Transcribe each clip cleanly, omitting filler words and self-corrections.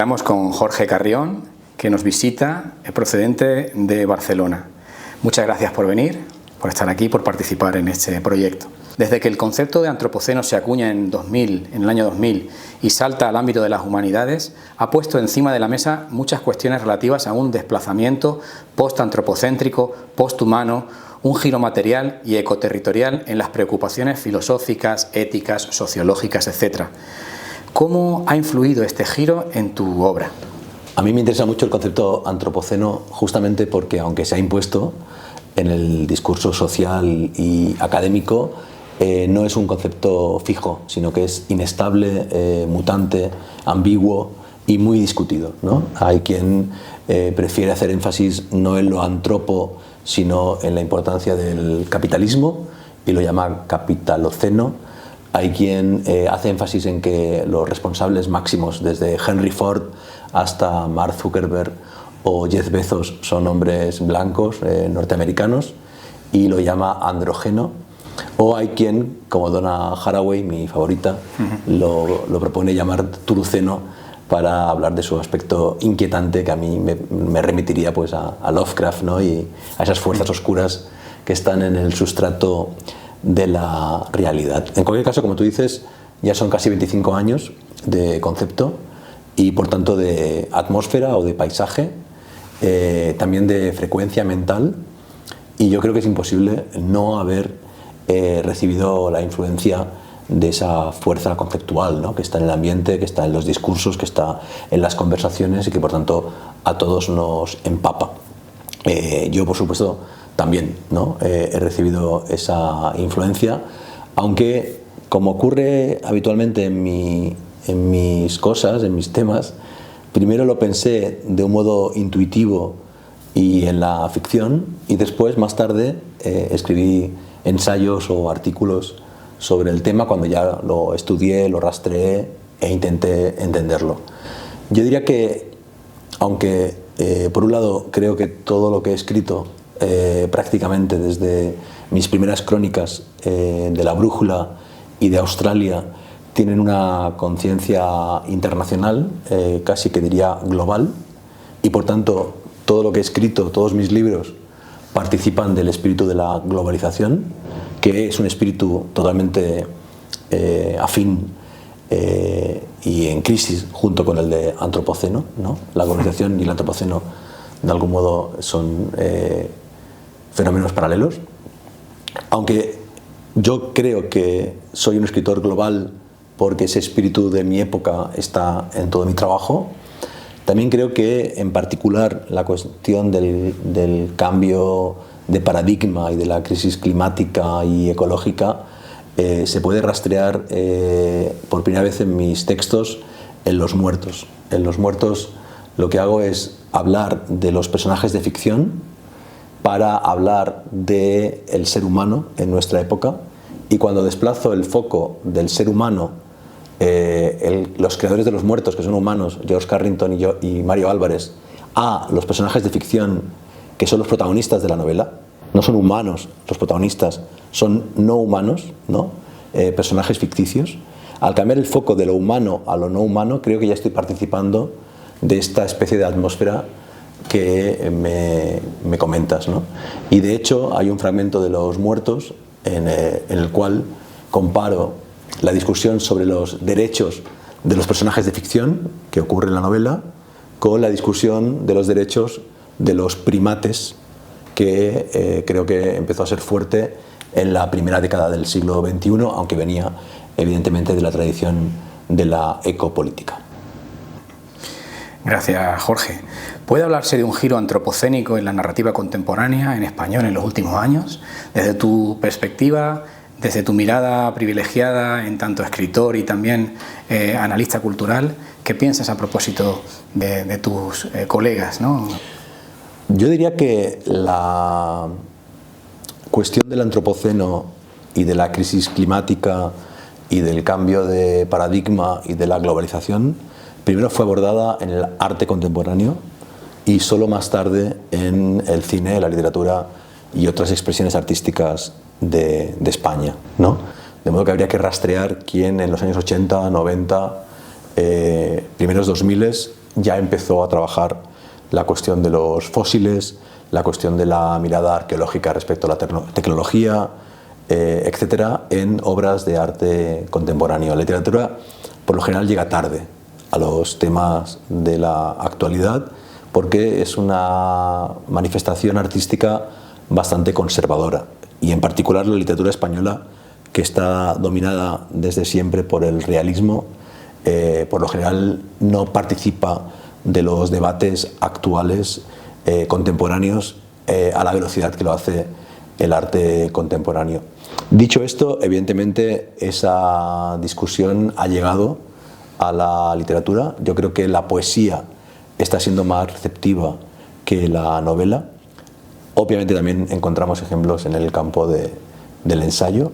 Estamos con Jorge Carrión, que nos visita, procedente de Barcelona. Muchas gracias por venir, por estar aquí, por participar en este proyecto. Desde que el concepto de antropoceno se acuña en el año 2000, y salta al ámbito de las humanidades, ha puesto encima de la mesa muchas cuestiones relativas a un desplazamiento post-antropocéntrico, post-humano, un giro material y ecoterritorial en las preocupaciones filosóficas, éticas, sociológicas, etc. ¿Cómo ha influido este giro en tu obra? A mí me interesa mucho el concepto antropoceno justamente porque, aunque se ha impuesto en el discurso social y académico, no es un concepto fijo, sino que es inestable, mutante, ambiguo y muy discutido, ¿no? Hay quien prefiere hacer énfasis no en lo antropo, sino en la importancia del capitalismo y lo llama capitaloceno. Hay quien hace énfasis en que los responsables máximos, desde Henry Ford hasta Mark Zuckerberg o Jeff Bezos, son hombres blancos norteamericanos y lo llama andrógeno. O hay quien, como Donna Haraway, mi favorita, lo propone llamar turuceno para hablar de su aspecto inquietante, que a mí me remitiría pues a Lovecraft, ¿no? Y a esas fuerzas oscuras que están en el sustrato de la realidad. En cualquier caso, como tú dices, ya son casi 25 años de concepto y por tanto de atmósfera o de paisaje, también de frecuencia mental, y yo creo que es imposible no haber recibido la influencia de esa fuerza conceptual, ¿no? Que está en el ambiente, que está en los discursos, que está en las conversaciones y que por tanto a todos nos empapa. Yo, por supuesto, también, ¿no? He recibido esa influencia, aunque, como ocurre habitualmente en mis cosas, en mis temas, primero lo pensé de un modo intuitivo y en la ficción, y después, más tarde, escribí ensayos o artículos sobre el tema cuando ya lo estudié, lo rastreé e intenté entenderlo. Yo diría que, aunque por un lado creo que todo lo que he escrito prácticamente desde mis primeras crónicas de La Brújula y de Australia tienen una conciencia internacional, casi que diría global, y por tanto todo lo que he escrito, todos mis libros participan del espíritu de la globalización, que es un espíritu totalmente afín y en crisis junto con el de antropoceno, ¿no? La globalización y el antropoceno de algún modo son fenómenos paralelos, aunque yo creo que soy un escritor global porque ese espíritu de mi época está en todo mi trabajo. También creo que, en particular, la cuestión del cambio de paradigma y de la crisis climática y ecológica se puede rastrear por primera vez en mis textos en Los Muertos. En Los Muertos lo que hago es hablar de los personajes de ficción para hablar del ser humano en nuestra época, y cuando desplazo el foco del ser humano, los creadores de Los Muertos, que son humanos, George Carrington y Mario Álvarez, a los personajes de ficción que son los protagonistas de la novela, no son humanos los protagonistas, son no humanos, ¿no? Personajes ficticios. Al cambiar el foco de lo humano a lo no humano, creo que ya estoy participando de esta especie de atmósfera que me comentas, ¿no? Y de hecho hay un fragmento de Los Muertos en el cual comparo la discusión sobre los derechos de los personajes de ficción que ocurre en la novela con la discusión de los derechos de los primates, que creo que empezó a ser fuerte en la primera década del siglo XXI, aunque venía evidentemente de la tradición de la ecopolítica. Gracias, Jorge. ¿Puede hablarse de un giro antropocénico en la narrativa contemporánea en español en los últimos años? Desde tu perspectiva, desde tu mirada privilegiada en tanto escritor y también analista cultural, ¿qué piensas a propósito de tus colegas, ¿no? Yo diría que la cuestión del antropoceno y de la crisis climática y del cambio de paradigma y de la globalización primero fue abordada en el arte contemporáneo y solo más tarde en el cine, la literatura y otras expresiones artísticas de España, ¿no? De modo que habría que rastrear quién en los años 80, 90, primeros 2000 ya empezó a trabajar la cuestión de los fósiles, la cuestión de la mirada arqueológica respecto a la tecnología, etcétera, en obras de arte contemporáneo. La literatura, por lo general, llega tarde a los temas de la actualidad porque es una manifestación artística bastante conservadora, y en particular la literatura española, que está dominada desde siempre por el realismo, por lo general no participa de los debates actuales contemporáneos a la velocidad que lo hace el arte contemporáneo. Dicho esto, evidentemente esa discusión ha llegado a la literatura. Yo creo que la poesía está siendo más receptiva que la novela. Obviamente también encontramos ejemplos en el campo del ensayo.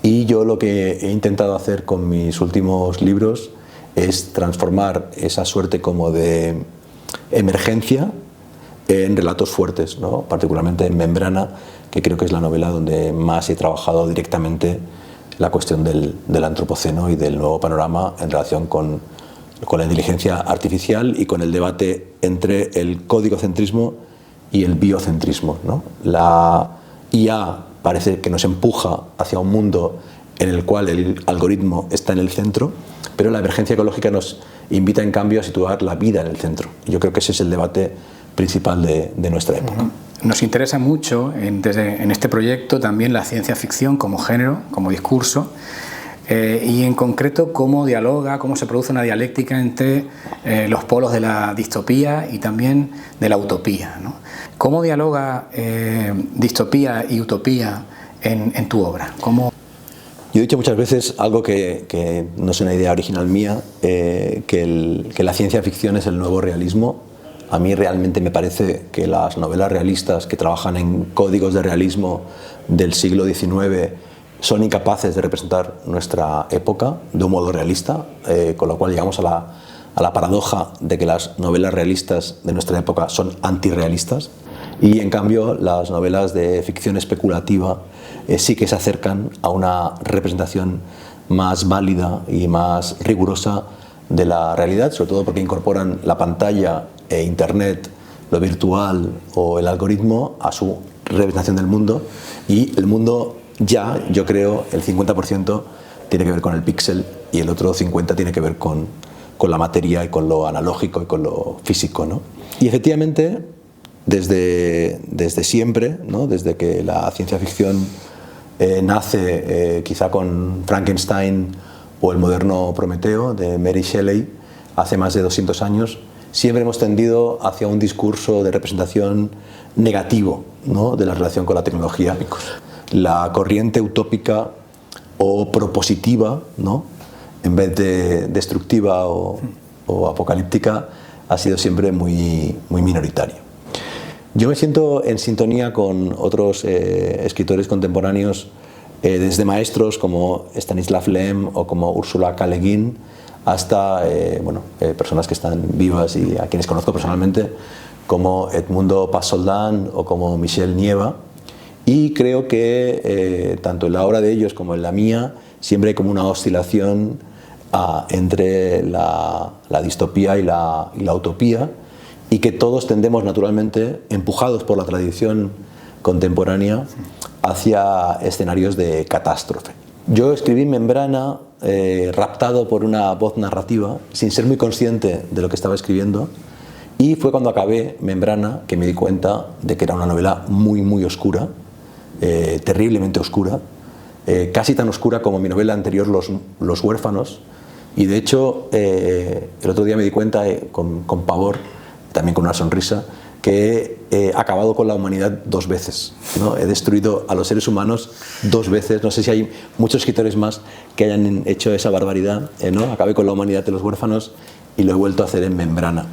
Y yo lo que he intentado hacer con mis últimos libros es transformar esa suerte como de emergencia en relatos fuertes, ¿no? Particularmente en Membrana, que creo que es la novela donde más he trabajado directamente la cuestión del antropoceno y del nuevo panorama en relación con la inteligencia artificial y con el debate entre el códigocentrismo y el biocentrismo, ¿no? La IA parece que nos empuja hacia un mundo en el cual el algoritmo está en el centro, pero la emergencia ecológica nos invita en cambio a situar la vida en el centro. Y yo creo que ese es el debate principal de nuestra época. Nos interesa mucho en este proyecto también la ciencia ficción como género, como discurso, y en concreto cómo dialoga, cómo se produce una dialéctica entre los polos de la distopía y también de la utopía, ¿no? ¿Cómo dialoga distopía y utopía en tu obra? ¿Cómo? Yo he dicho muchas veces algo que no es una idea original mía, que la ciencia ficción es el nuevo realismo. A mí realmente me parece que las novelas realistas que trabajan en códigos de realismo del siglo XIX son incapaces de representar nuestra época de un modo realista, con lo cual llegamos a la paradoja de que las novelas realistas de nuestra época son antirrealistas, y en cambio las novelas de ficción especulativa sí que se acercan a una representación más válida y más rigurosa de la realidad, sobre todo porque incorporan la pantalla e Internet, lo virtual o el algoritmo a su representación del mundo, y el mundo ya, yo creo, el 50% tiene que ver con el píxel y el otro 50% tiene que ver con la materia y con lo analógico y con lo físico, ¿no? Y efectivamente, desde siempre, ¿no? Desde que la ciencia ficción nace quizá con Frankenstein o el moderno Prometeo de Mary Shelley hace más de 200 años, siempre hemos tendido hacia un discurso de representación negativo, ¿no? De la relación con la tecnología. La corriente utópica o propositiva, ¿no? En vez de destructiva o apocalíptica, ha sido siempre muy minoritario. Yo me siento en sintonía con otros escritores contemporáneos, desde maestros como Stanislav Lem o como Ursula K. Le Guin, hasta personas que están vivas y a quienes conozco personalmente, como Edmundo Paz Soldán o como Michel Nieva. Y creo que tanto en la obra de ellos como en la mía siempre hay como una oscilación entre la distopía y la utopía, y que todos tendemos naturalmente, empujados por la tradición contemporánea, hacia escenarios de catástrofe. Yo escribí Membrana raptado por una voz narrativa, sin ser muy consciente de lo que estaba escribiendo, y fue cuando acabé Membrana que me di cuenta de que era una novela muy oscura, terriblemente oscura, casi tan oscura como mi novela anterior, Los huérfanos. Y de hecho, el otro día me di cuenta, con pavor, también con una sonrisa, que he acabado con la humanidad 2 veces, ¿no? He destruido a los seres humanos 2 veces. No sé si hay muchos escritores más que hayan hecho esa barbaridad, ¿no? Acabé con la humanidad de Los huérfanos y lo he vuelto a hacer en Membrana.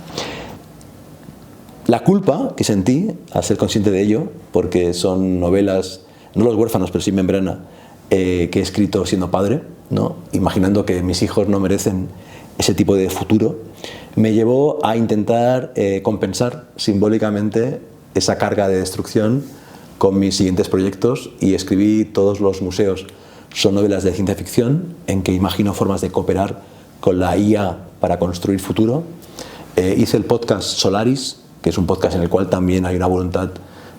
La culpa que sentí al ser consciente de ello, porque son novelas, no Los huérfanos, pero sí Membrana, que he escrito siendo padre, ¿no? Imaginando que mis hijos no merecen ese tipo de futuro, me llevó a intentar compensar simbólicamente esa carga de destrucción con mis siguientes proyectos, y escribí Todos los museos son novelas de ciencia ficción en que imagino formas de cooperar con la IA para construir futuro. Hice el podcast Solaris, que es un podcast en el cual también hay una voluntad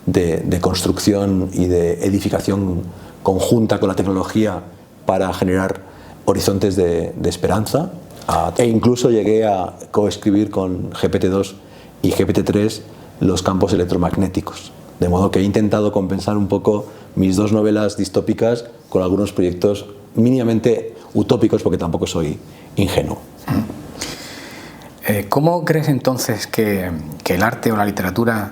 de construcción y de edificación conjunta con la tecnología para generar horizontes de esperanza. E incluso llegué a coescribir con GPT-2 y GPT-3 los campos electromagnéticos. De modo que he intentado compensar un poco mis dos novelas distópicas con algunos proyectos mínimamente utópicos, porque tampoco soy ingenuo. ¿Cómo crees entonces que el arte o la literatura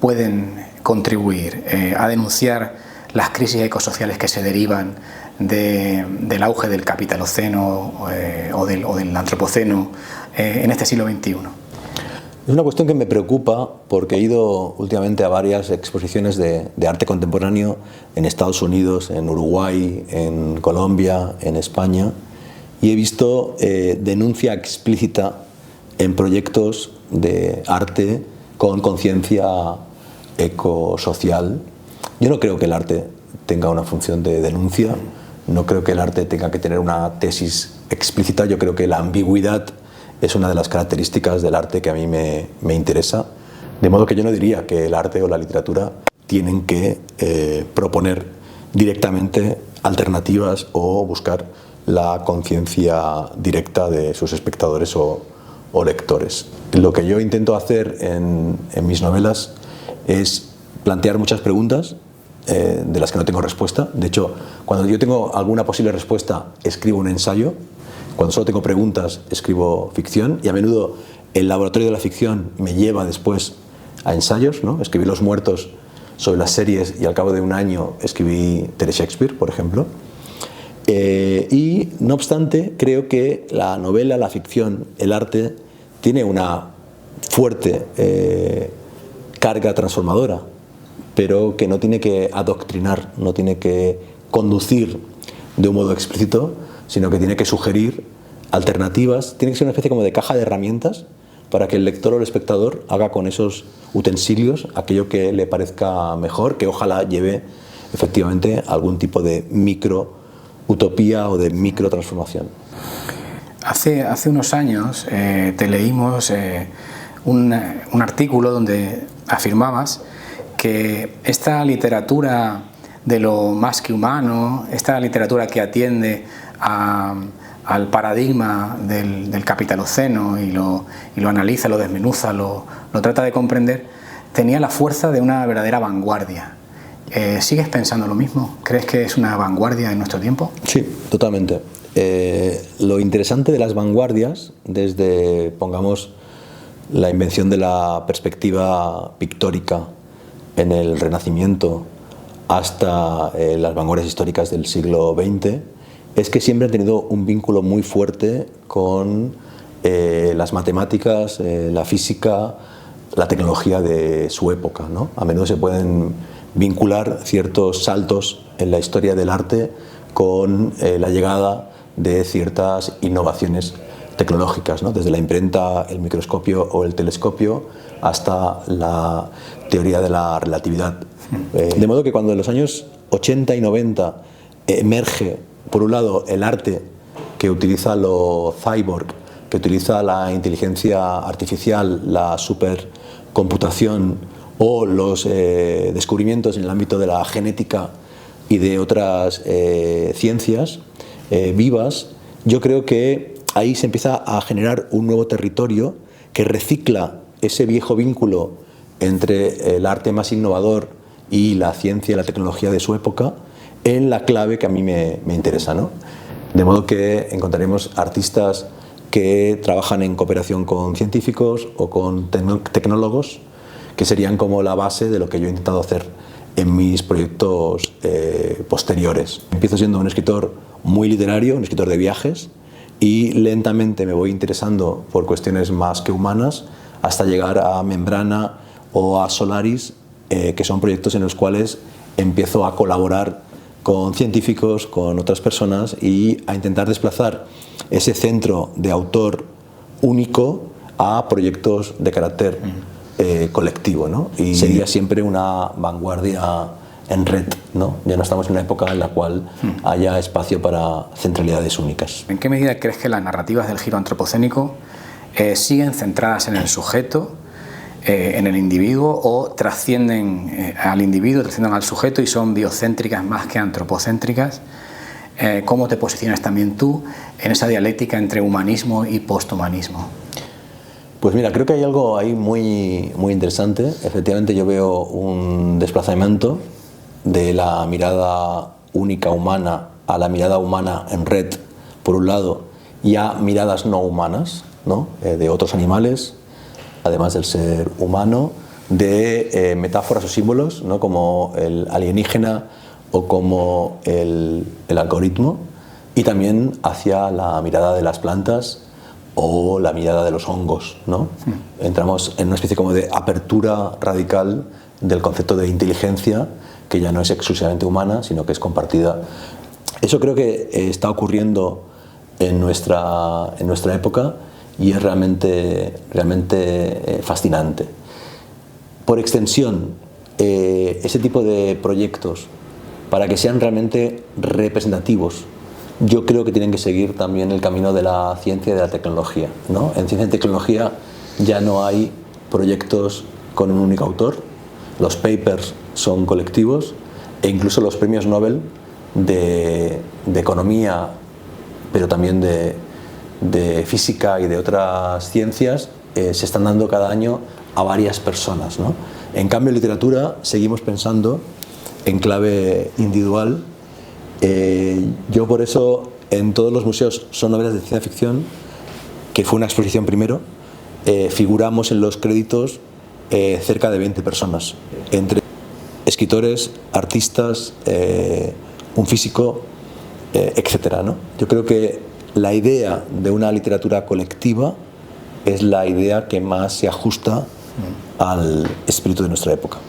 pueden contribuir a denunciar las crisis ecosociales que se derivan del auge del capitaloceno o del antropoceno en este siglo XXI? Es una cuestión que me preocupa porque he ido últimamente a varias exposiciones de arte contemporáneo en Estados Unidos, en Uruguay, en Colombia, en España, y he visto denuncia explícita en proyectos de arte con conciencia ecosocial. Yo no creo que el arte tenga una función de denuncia, no creo que el arte tenga que tener una tesis explícita. Yo creo que la ambigüedad es una de las características del arte que a mí me interesa, de modo que yo no diría que el arte o la literatura tienen que proponer directamente alternativas o buscar la conciencia directa de sus espectadores o lectores. Lo que yo intento hacer en mis novelas es plantear muchas preguntas de las que no tengo respuesta. De hecho, cuando yo tengo alguna posible respuesta, escribo un ensayo. Cuando solo tengo preguntas, escribo ficción, y a menudo el laboratorio de la ficción me lleva después a ensayos, ¿no? Escribí Los Muertos sobre las series y al cabo de un año escribí Tere Shakespeare, por ejemplo. Y no obstante, creo que la novela, la ficción, el arte tiene una fuerte carga transformadora, pero que no tiene que adoctrinar, no tiene que conducir de un modo explícito, sino que tiene que sugerir alternativas. Tiene que ser una especie como de caja de herramientas para que el lector o el espectador haga con esos utensilios aquello que le parezca mejor, que ojalá lleve efectivamente algún tipo de micro utopía o de micro transformación. Hace unos años te leímos un artículo donde afirmabas que esta literatura de lo más que humano, esta literatura que atiende al paradigma del capitaloceno y lo analiza, lo desmenuza, lo trata de comprender, tenía la fuerza de una verdadera vanguardia. ¿Sigues pensando lo mismo? ¿Crees que es una vanguardia en nuestro tiempo? Sí, totalmente. Lo interesante de las vanguardias, desde, pongamos, la invención de la perspectiva pictórica en el Renacimiento hasta las vanguardias históricas del siglo XX, es que siempre han tenido un vínculo muy fuerte con las matemáticas, la física, la tecnología de su época, ¿no? A menudo se pueden vincular ciertos saltos en la historia del arte con la llegada de ciertas innovaciones tecnológicas, ¿no? Desde la imprenta, el microscopio o el telescopio hasta la teoría de la relatividad. De modo que cuando en los años 80 y 90 emerge, por un lado, el arte que utiliza lo cyborg, que utiliza la inteligencia artificial, la supercomputación o los descubrimientos en el ámbito de la genética y de otras ciencias vivas, yo creo que ahí se empieza a generar un nuevo territorio que recicla ese viejo vínculo entre el arte más innovador y la ciencia y la tecnología de su época en la clave que a mí me interesa, ¿no? De modo que encontraremos artistas que trabajan en cooperación con científicos o con tecnólogos, que serían como la base de lo que yo he intentado hacer en mis proyectos posteriores. Empiezo siendo un escritor muy literario, un escritor de viajes, y lentamente me voy interesando por cuestiones más que humanas hasta llegar a Membrana o a Solaris, que son proyectos en los cuales empiezo a colaborar con científicos, con otras personas y a intentar desplazar ese centro de autor único a proyectos de carácter colectivo, ¿no? Y sería siempre una vanguardia en red, ¿no? Ya no estamos en una época en la cual haya espacio para centralidades únicas. ¿En qué medida crees que las narrativas del giro antropocénico siguen centradas en el sujeto, en el individuo, o trascienden al individuo, trascienden al sujeto y son biocéntricas más que antropocéntricas? ¿Cómo te posicionas también tú en esa dialéctica entre humanismo y posthumanismo? Pues mira, creo que hay algo ahí muy interesante. Efectivamente, yo veo un desplazamiento de la mirada única humana a la mirada humana en red, por un lado, y a miradas no humanas, ¿no? De otros animales, además del ser humano, de metáforas o símbolos, ¿no? Como el alienígena o como el algoritmo, y también hacia la mirada de las plantas o la mirada de los hongos, ¿no? Entramos en una especie como de apertura radical del concepto de inteligencia, que ya no es exclusivamente humana, sino que es compartida. Eso creo que está ocurriendo en nuestra época y es realmente fascinante. Por extensión, ese tipo de proyectos, para que sean realmente representativos, yo creo que tienen que seguir también el camino de la ciencia y de la tecnología, ¿no? En ciencia y tecnología ya no hay proyectos con un único autor, los papers son colectivos e incluso los premios Nobel de economía, pero también de física y de otras ciencias se están dando cada año a varias personas, ¿no? En cambio, en literatura seguimos pensando en clave individual. Yo por eso en todos los museos son novelas de ciencia ficción, que fue una exposición primero, figuramos en los créditos cerca de 20 personas, entre escritores, artistas, un físico, etcétera, ¿no? Yo creo que la idea de una literatura colectiva es la idea que más se ajusta al espíritu de nuestra época.